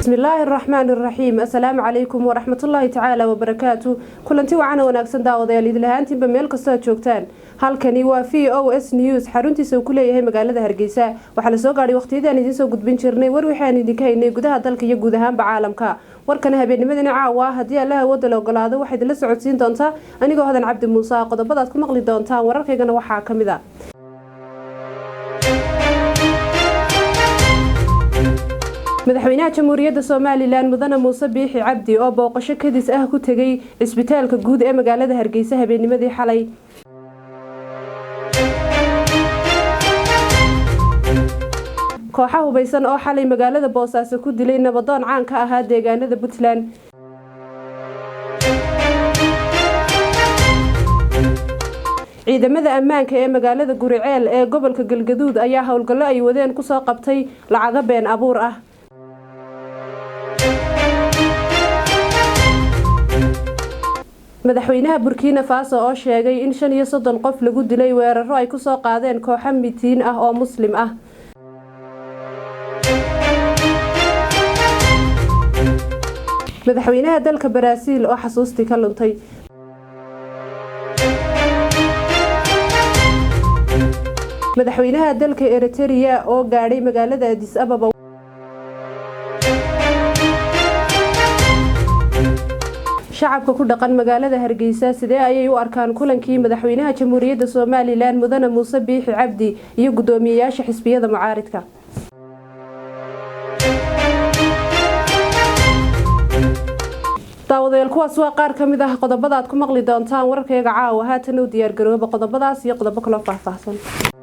بسم الله الرحمن الرحيم. السلام عليكم ورحمة الله تعالى وبركاته. كلنتي وعنا وناكسن داوديال idil ahaantiin meel kasta joogtaan. Halkani waa VOS News xaruntiisa ku leeyahay magaalada Hargeysa. Waxa la soo gaaray waqtiyadaan idin soo gudbin jirnay war waxaan idinka haynay gudaha dalka iyo guud ahaan caalamka. Warkan habeennimadana caawa hadii Allah wada la ogolaado waxay idin la socodsiin doontaa anigoo Hadan Cabdi Muuse qodobadaad ku maqli doontaan wararkaygana waxaa kamid ah madaxweynaha jamhuuriyadda Soomaaliland mudane Muuse Biixi Cabdi oo booqasho kadis ah ku tagay isbitaalka guud ee magaalada Hargeysa habeennimadii xalay kooxaha hubeysan oo xalay magaalada Boosaaso ku dilay nabadoon caan ka ahaa deegaanada Puntland ciidamada ammaanka ee magaalada Guriceel ee gobolka Galgaduud ayaa howlgallo ay wadeen ku soo qabtay lacaga been abuur ah madaxweynaha Burkina Faso oo sheegay in 35 qof lagu dilay weeraro ay ku soo qaadeen kooxo mitiin ah oo muslim ah madaxweynaha dalka Brazil oo xasuustii ka luntay madaxweynaha dalka Eritrea oo gaaray magaalada Addis Ababa shacabka ku dhaqan magaalada Hargeysa sidee ayay u arkaan kulankii madaxweynaha jamhuuriyadda Soomaaliland mudane Muuse Biixi Cabdi iyo gudoomiyaasha xisbiyada mucaaradka daawadayaal kuwaas waa qaar kamid ah qodobada aad ku maqli doontaan wararkayga caawa haatan u diyaar garooba qodobadaas iyo qodobo kale faahfaahsan